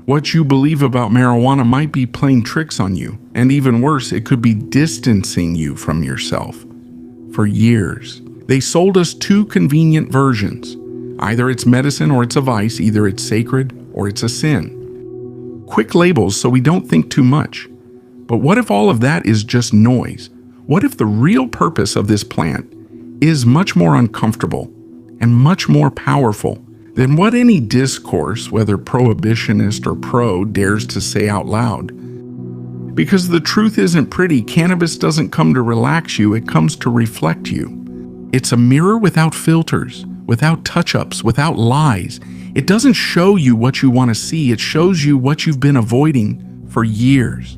What you believe about marijuana might be playing tricks on you, and even worse, it could be distancing you from yourself. For years, they sold us two convenient versions. Either it's medicine or it's a vice, either it's sacred or it's a sin. Quick labels so we don't think too much. But what if all of that is just noise? What if the real purpose of this plant is much more uncomfortable and much more powerful than what any discourse, whether prohibitionist or pro, dares to say out loud? Because the truth isn't pretty. Cannabis doesn't come to relax you, it comes to reflect you. It's a mirror without filters, without touch-ups, without lies. It doesn't show you what you want to see, it shows you what you've been avoiding for years.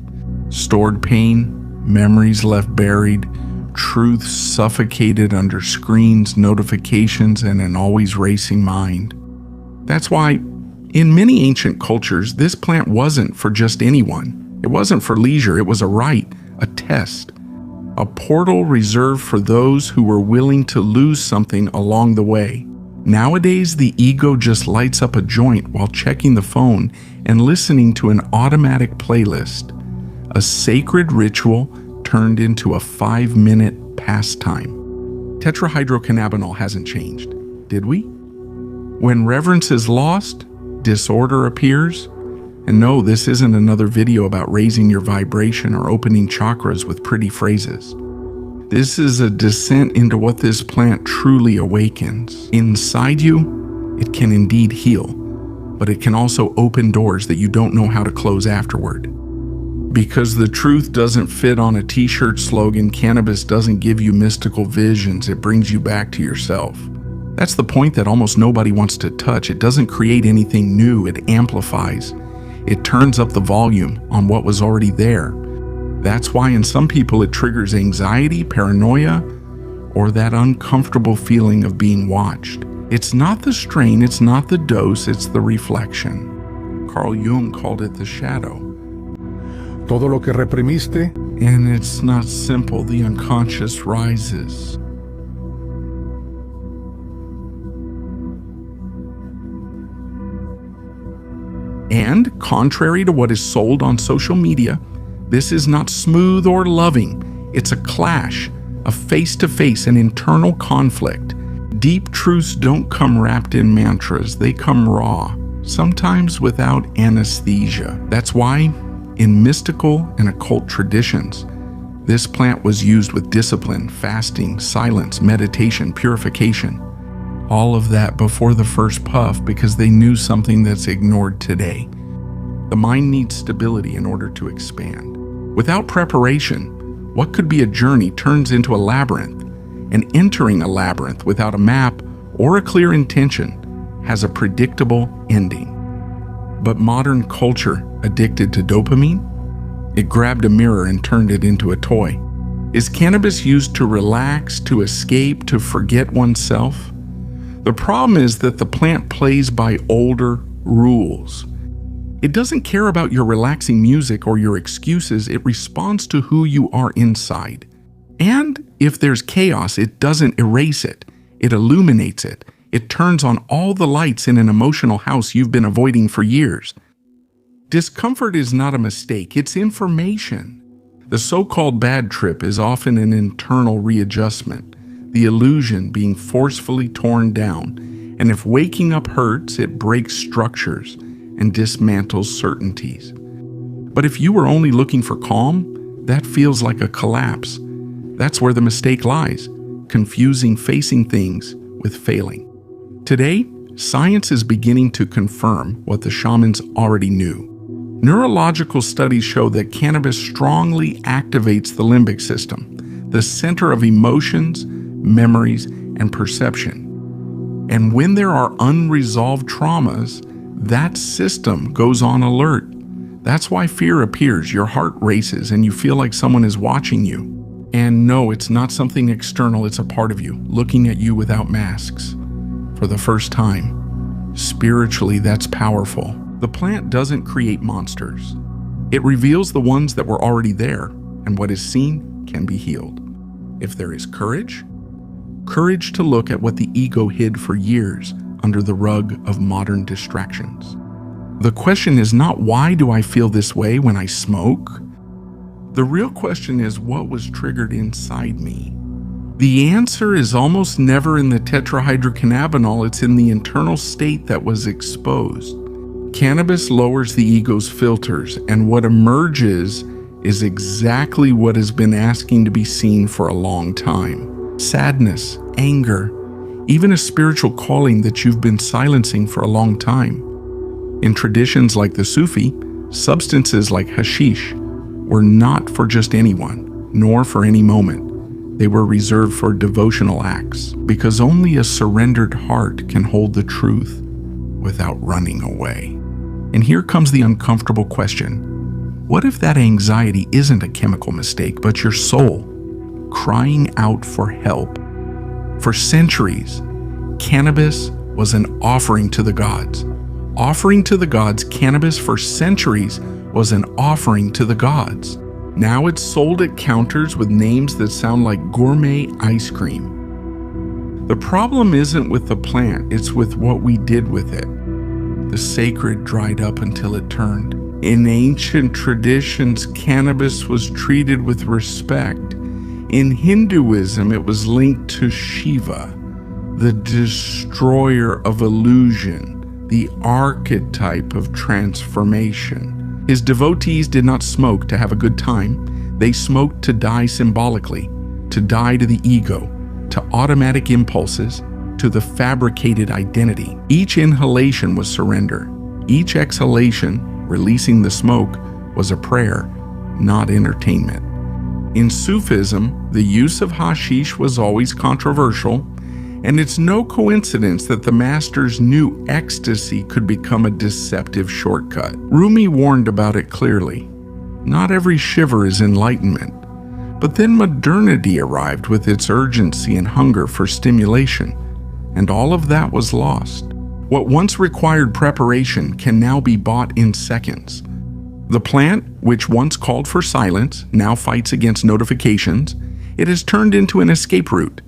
Stored pain, memories left buried, truth suffocated under screens, notifications, and an always racing mind. That's why, in many ancient cultures, this plant wasn't for just anyone. It wasn't for leisure, it was a rite, a test, a portal reserved for those who were willing to lose something along the way. Nowadays, the ego just lights up a joint while checking the phone and listening to an automatic playlist. A sacred ritual turned into a 5-minute pastime. Tetrahydrocannabinol hasn't changed, did we? When reverence is lost, disorder appears. And no, this isn't another video about raising your vibration or opening chakras with pretty phrases. This is a descent into what this plant truly awakens. Inside you, it can indeed heal, but it can also open doors that you don't know how to close afterward. Because the truth doesn't fit on a t-shirt slogan, cannabis doesn't give you mystical visions, it brings you back to yourself. That's the point that almost nobody wants to touch. It doesn't create anything new, it amplifies. It turns up the volume on what was already there. That's why in some people it triggers anxiety, paranoia, or that uncomfortable feeling of being watched. It's not the strain, it's not the dose, it's the reflection. Carl Jung called it the shadow. Todo lo que reprimiste. And it's not simple, the unconscious rises. And, contrary to what is sold on social media, this is not smooth or loving. It's a clash, a face-to-face, an internal conflict. Deep truths don't come wrapped in mantras, they come raw, sometimes without anesthesia. That's why, in mystical and occult traditions, this plant was used with discipline, fasting, silence, meditation, purification. All of that before the first puff because they knew something that's ignored today. The mind needs stability in order to expand. Without preparation, what could be a journey turns into a labyrinth, and entering a labyrinth without a map or a clear intention has a predictable ending. But modern culture, addicted to dopamine, it grabbed a mirror and turned it into a toy. Is cannabis used to relax, to escape, to forget oneself? The problem is that the plant plays by older rules. It doesn't care about your relaxing music or your excuses, it responds to who you are inside. And if there's chaos, it doesn't erase it, it illuminates it. It turns on all the lights in an emotional house you've been avoiding for years. Discomfort is not a mistake, it's information. The so-called bad trip is often an internal readjustment, the illusion being forcefully torn down. And if waking up hurts, it breaks structures and dismantles certainties. But if you were only looking for calm, that feels like a collapse. That's where the mistake lies, confusing facing things with failing. Today, science is beginning to confirm what the shamans already knew. Neurological studies show that cannabis strongly activates the limbic system, the center of emotions, memories, and perception. And when there are unresolved traumas, that system goes on alert. That's why fear appears, your heart races, and you feel like someone is watching you. And no, it's not something external, it's a part of you, looking at you without masks. For the first time, spiritually, that's powerful. The plant doesn't create monsters. It reveals the ones that were already there, and what is seen can be healed. If there is courage to look at what the ego hid for years under the rug of modern distractions. The question is not why do I feel this way when I smoke? The real question is what was triggered inside me. The answer is almost never in the tetrahydrocannabinol, it's in the internal state that was exposed. Cannabis lowers the ego's filters, and what emerges is exactly what has been asking to be seen for a long time. Sadness, anger, even a spiritual calling that you've been silencing for a long time. In traditions like the Sufi, substances like hashish were not for just anyone, nor for any moment. They were reserved for devotional acts, because only a surrendered heart can hold the truth without running away. And here comes the uncomfortable question. What if that anxiety isn't a chemical mistake, but your soul crying out for help? For centuries, cannabis was an offering to the gods. Offering to the gods, cannabis for centuries was an offering to the gods. Now it's sold at counters with names that sound like gourmet ice cream. The problem isn't with the plant, it's with what we did with it. The sacred dried up until it turned. In ancient traditions, cannabis was treated with respect. In Hinduism, it was linked to Shiva, the destroyer of illusion, the archetype of transformation. His devotees did not smoke to have a good time. They smoked to die symbolically, to die to the ego, to automatic impulses, to the fabricated identity. Each inhalation was surrender. Each exhalation, releasing the smoke, was a prayer, not entertainment. In Sufism, the use of hashish was always controversial, and it's no coincidence that the masters knew ecstasy could become a deceptive shortcut. Rumi warned about it clearly. Not every shiver is enlightenment. But then modernity arrived with its urgency and hunger for stimulation, and all of that was lost. What once required preparation can now be bought in seconds. The plant, which once called for silence, now fights against notifications. It has turned into an escape route.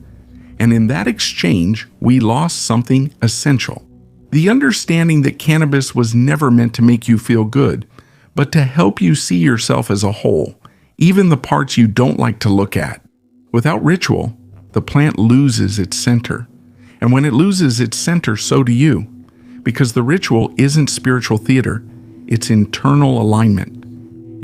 And in that exchange, we lost something essential. The understanding that cannabis was never meant to make you feel good, but to help you see yourself as a whole, even the parts you don't like to look at. Without ritual, the plant loses its center. And when it loses its center, so do you. Because the ritual isn't spiritual theater, it's internal alignment.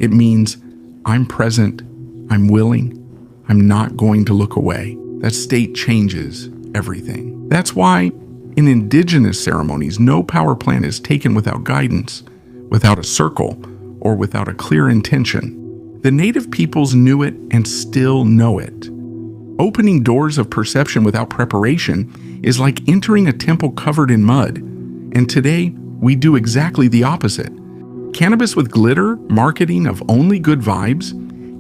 It means I'm present, I'm willing, I'm not going to look away. That state changes everything. That's why in indigenous ceremonies, no power plant is taken without guidance, without a circle, or without a clear intention. The native peoples knew it and still know it. Opening doors of perception without preparation is like entering a temple covered in mud. And today, we do exactly the opposite. Cannabis with glitter, marketing of only good vibes,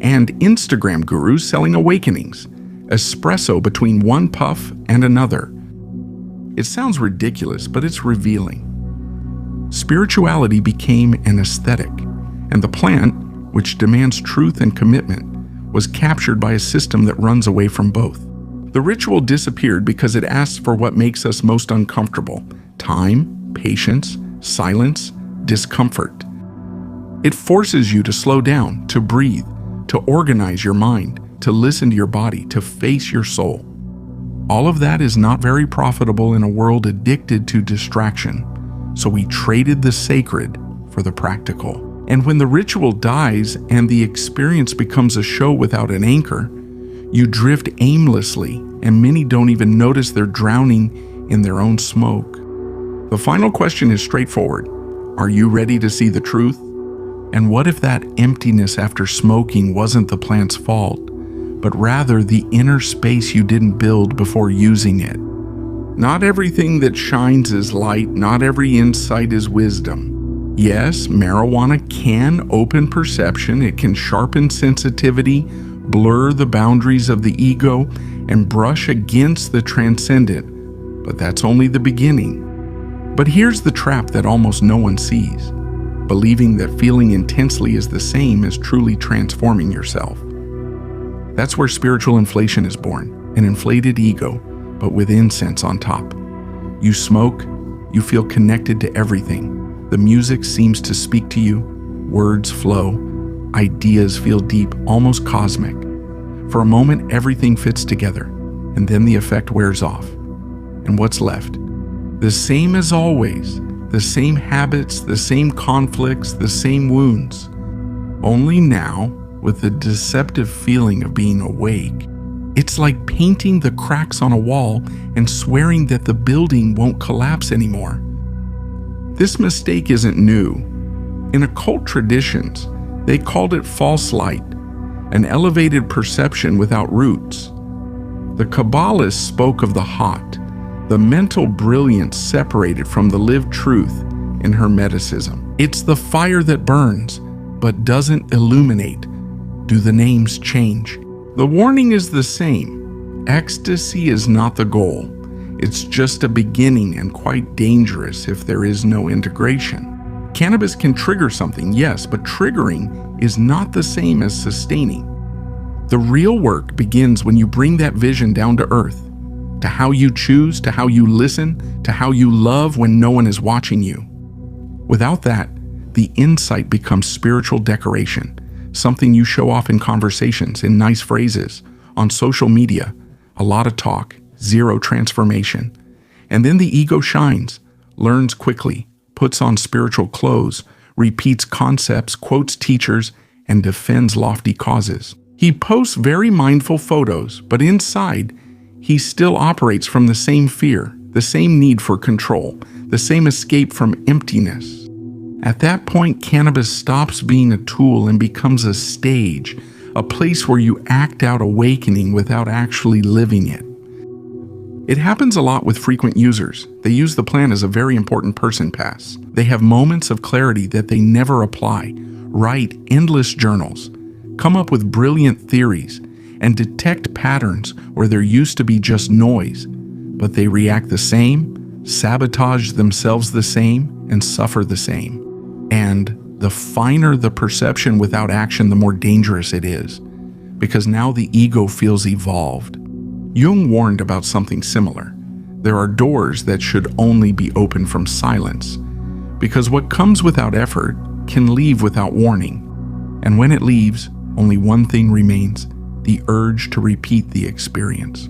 and Instagram gurus selling awakenings. Espresso between one puff and another. It sounds ridiculous, but it's revealing. Spirituality became an aesthetic, and the plant, which demands truth and commitment, was captured by a system that runs away from both. The ritual disappeared because it asks for what makes us most uncomfortable: time, patience, silence, discomfort. It forces you to slow down, to breathe, to organize your mind, to listen to your body, to face your soul. All of that is not very profitable in a world addicted to distraction, so we traded the sacred for the practical. And when the ritual dies and the experience becomes a show without an anchor, you drift aimlessly, and many don't even notice they're drowning in their own smoke. The final question is straightforward. Are you ready to see the truth? And what if that emptiness after smoking wasn't the plant's fault, but rather the inner space you didn't build before using it? Not everything that shines is light, not every insight is wisdom. Yes, marijuana can open perception, it can sharpen sensitivity, blur the boundaries of the ego, and brush against the transcendent, but that's only the beginning. But here's the trap that almost no one sees: believing that feeling intensely is the same as truly transforming yourself. That's where spiritual inflation is born, an inflated ego, but with incense on top. You smoke, you feel connected to everything. The music seems to speak to you, words flow, ideas feel deep, almost cosmic. For a moment, everything fits together, and then the effect wears off. And what's left? The same as always, the same habits, the same conflicts, the same wounds. Only now, with the deceptive feeling of being awake. It's like painting the cracks on a wall and swearing that the building won't collapse anymore. This mistake isn't new. In occult traditions, they called it false light, an elevated perception without roots. The Kabbalists spoke of the hot, the mental brilliance separated from the lived truth in Hermeticism. It's the fire that burns, but doesn't illuminate. Do the names change? The warning is the same. Ecstasy is not the goal. It's just a beginning and quite dangerous if there is no integration. Cannabis can trigger something, yes, but triggering is not the same as sustaining. The real work begins when you bring that vision down to earth, to how you choose, to how you listen, to how you love when no one is watching you. Without that, the insight becomes spiritual decoration, something you show off in conversations, in nice phrases, on social media, a lot of talk, zero transformation. And then the ego shines, learns quickly, puts on spiritual clothes, repeats concepts, quotes teachers, and defends lofty causes. He posts very mindful photos, but inside, he still operates from the same fear, the same need for control, the same escape from emptiness. At that point, cannabis stops being a tool and becomes a stage, a place where you act out awakening without actually living it. It happens a lot with frequent users. They use the plant as a very important person pass. They have moments of clarity that they never apply, write endless journals, come up with brilliant theories, and detect patterns where there used to be just noise, but they react the same, sabotage themselves the same, and suffer the same. And the finer the perception without action, the more dangerous it is, because now the ego feels evolved. Jung warned about something similar. There are doors that should only be opened from silence, because what comes without effort can leave without warning. And when it leaves, only one thing remains: the urge to repeat the experience.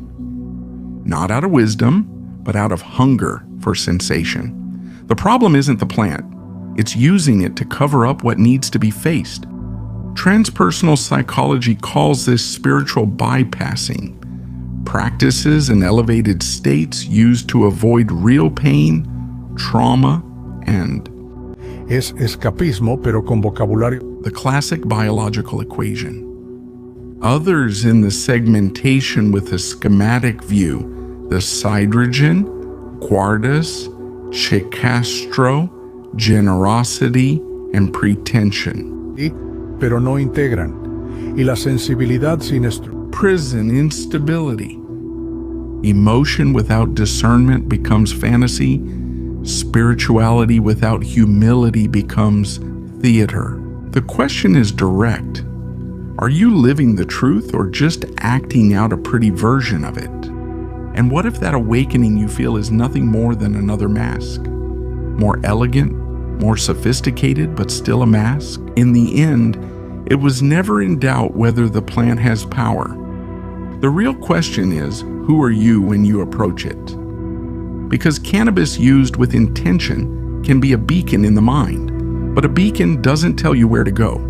Not out of wisdom, but out of hunger for sensation. The problem isn't the plant. It's using it to cover up what needs to be faced. Transpersonal psychology calls this spiritual bypassing. Practices and elevated states used to avoid real pain, trauma, and Es escapismo, pero con vocabulario. the classic biological equation. Others in the segmentation with a schematic view, the hydrogen, guardas, chicastro, generosity, and pretension. Pero no integran. Y la sensibilidad sin Prison, instability. Emotion without discernment becomes fantasy. Spirituality without humility becomes theater. The question is direct. Are you living the truth or just acting out a pretty version of it? And what if that awakening you feel is nothing more than another mask? More elegant, more sophisticated, but still a mask? In the end, it was never in doubt whether the plant has power. The real question is, who are you when you approach it? Because cannabis used with intention can be a beacon in the mind, but a beacon doesn't tell you where to go.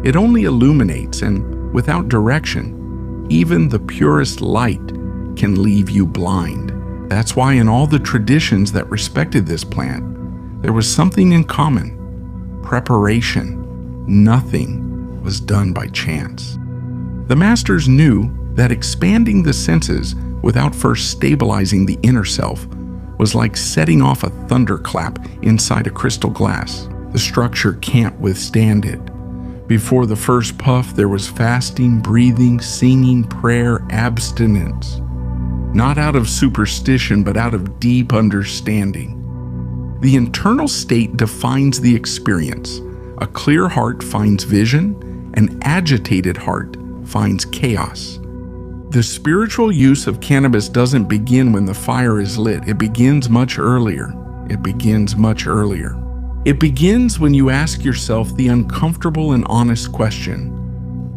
It only illuminates, and without direction, even the purest light can leave you blind. That's why in all the traditions that respected this plant, there was something in common: preparation. Nothing was done by chance. The masters knew that expanding the senses without first stabilizing the inner self was like setting off a thunderclap inside a crystal glass. The structure can't withstand it. Before the first puff, there was fasting, breathing, singing, prayer, abstinence. Not out of superstition, but out of deep understanding. The internal state defines the experience. A clear heart finds vision, an agitated heart finds chaos. The spiritual use of cannabis doesn't begin when the fire is lit. It begins much earlier. It begins when you ask yourself the uncomfortable and honest question,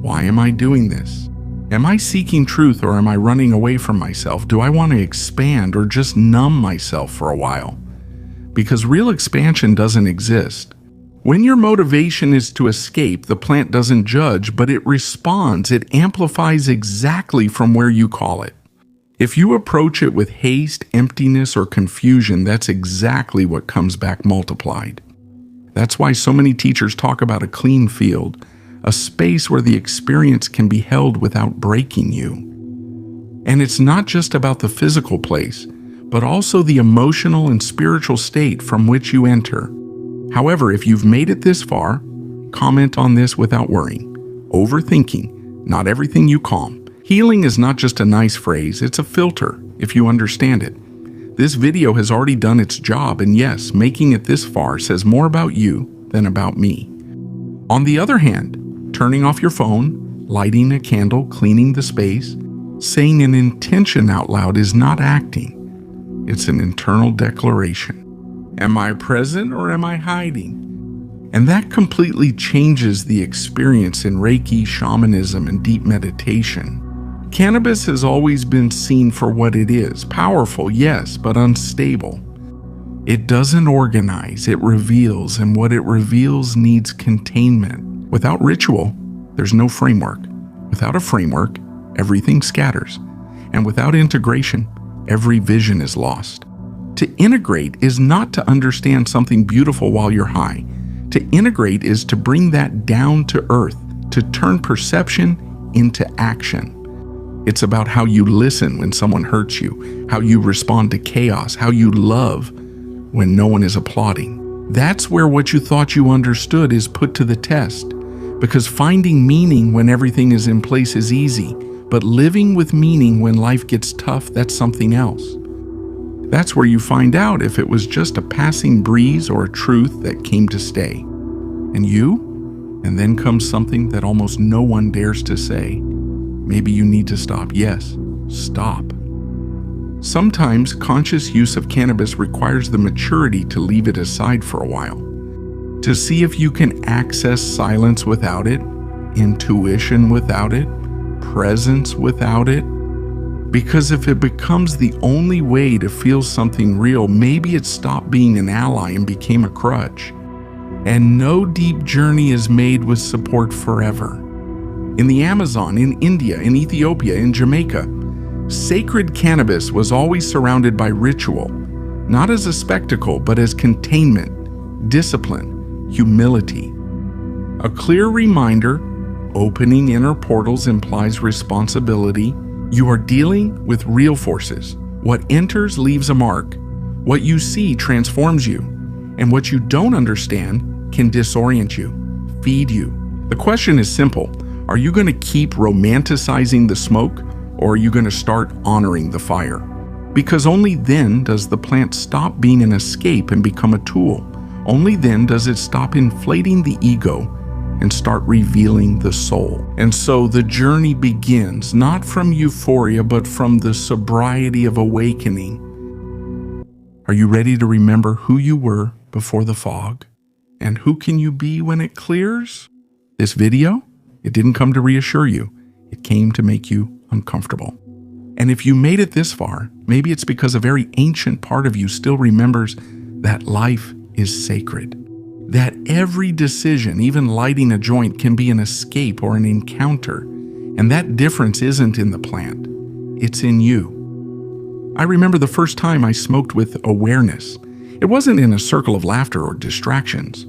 why am I doing this? Am I seeking truth or am I running away from myself? Do I want to expand or just numb myself for a while? Because real expansion doesn't exist. When your motivation is to escape, the plant doesn't judge, but it responds. It amplifies exactly from where you call it. If you approach it with haste, emptiness, or confusion, that's exactly what comes back multiplied. That's why so many teachers talk about a clean field, a space where the experience can be held without breaking you. And it's not just about the physical place, but also the emotional and spiritual state from which you enter. However, if you've made it this far, comment on this without worrying. Overthinking, not everything you calm. Healing is not just a nice phrase, it's a filter, if you understand it. This video has already done its job, and yes, making it this far says more about you than about me. On the other hand, turning off your phone, lighting a candle, cleaning the space, saying an intention out loud is not acting. It's an internal declaration. Am I present or am I hiding? And that completely changes the experience in Reiki, shamanism, and deep meditation. Cannabis has always been seen for what it is. Powerful, yes, but unstable. It doesn't organize, it reveals, and what it reveals needs containment. Without ritual, there's no framework. Without a framework, everything scatters. And without integration, every vision is lost. To integrate is not to understand something beautiful while you're high. To integrate is to bring that down to earth, to turn perception into action. It's about how you listen when someone hurts you, how you respond to chaos, how you love when no one is applauding. That's where what you thought you understood is put to the test. Because finding meaning when everything is in place is easy, but living with meaning when life gets tough, that's something else. That's where you find out if it was just a passing breeze or a truth that came to stay. And you? And then comes something that almost no one dares to say. Maybe you need to stop. Yes, stop. Sometimes conscious use of cannabis requires the maturity to leave it aside for a while. To see if you can access silence without it, intuition without it, presence without it. Because if it becomes the only way to feel something real, maybe it stopped being an ally and became a crutch. And no deep journey is made with support forever. In the Amazon, in India, in Ethiopia, in Jamaica, sacred cannabis was always surrounded by ritual, not as a spectacle, but as containment, discipline, humility. A clear reminder, opening inner portals implies responsibility. You are dealing with real forces. What enters leaves a mark. What you see transforms you. And what you don't understand can disorient you, feed you. The question is simple. Are you going to keep romanticizing the smoke, or are you going to start honoring the fire? Because only then does the plant stop being an escape and become a tool. Only then does it stop inflating the ego and start revealing the soul. And so the journey begins, not from euphoria, but from the sobriety of awakening. Are you ready to remember who you were before the fog? And who can you be when it clears? This video, it didn't come to reassure you. It came to make you uncomfortable. And if you made it this far, maybe it's because a very ancient part of you still remembers that life is sacred. That every decision, even lighting a joint, can be an escape or an encounter. And that difference isn't in the plant, it's in you. I remember the first time I smoked with awareness. It wasn't in a circle of laughter or distractions.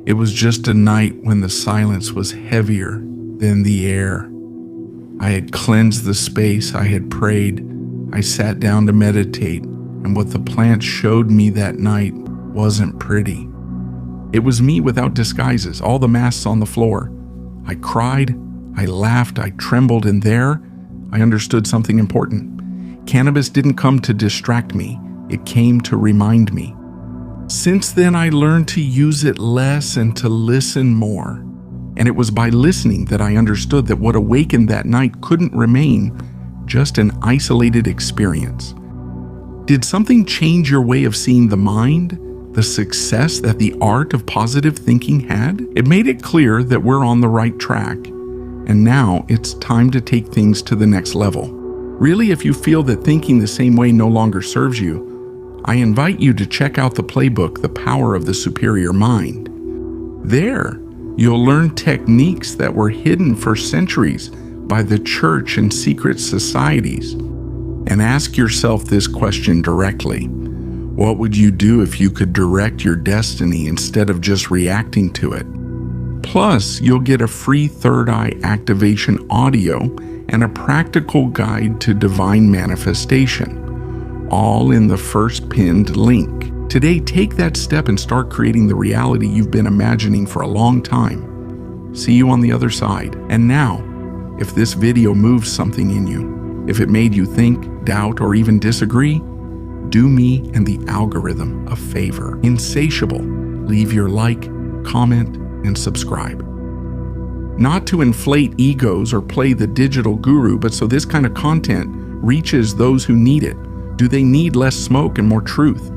It was just a night when the silence was heavier than the air. I had cleansed the space, I had prayed, I sat down to meditate, and what the plant showed me that night wasn't pretty. It was me without disguises, all the masks on the floor. I cried, I laughed, I trembled, and there I understood something important. Cannabis didn't come to distract me, it came to remind me. Since then, I learned to use it less and to listen more. And it was by listening that I understood that what awakened that night couldn't remain just an isolated experience. Did something change your way of seeing the mind, the success that the art of positive thinking had? It made it clear that we're on the right track. And now it's time to take things to the next level. Really, if you feel that thinking the same way no longer serves you, I invite you to check out the playbook, The Power of the Superior Mind. There, you'll learn techniques that were hidden for centuries by the church and secret societies. And ask yourself this question directly. What would you do if you could direct your destiny instead of just reacting to it? Plus, you'll get a free third eye activation audio and a practical guide to divine manifestation, all in the first pinned link. Today, take that step and start creating the reality you've been imagining for a long time. See you on the other side. And now, if this video moves something in you, if it made you think, doubt, or even disagree, do me and the algorithm a favor. Insatiable, leave your like, comment, and subscribe. Not to inflate egos or play the digital guru, but so this kind of content reaches those who need it. Do they need less smoke and more truth?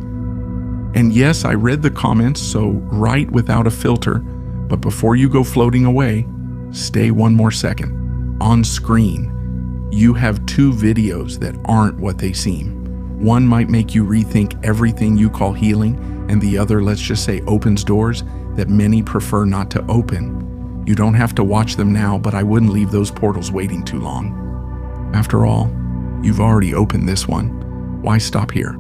And yes, I read the comments, so write without a filter, but before you go floating away, stay one more second. On screen, you have two videos that aren't what they seem. One might make you rethink everything you call healing, and the other, let's just say, opens doors that many prefer not to open. You don't have to watch them now, but I wouldn't leave those portals waiting too long. After all, you've already opened this one. Why stop here?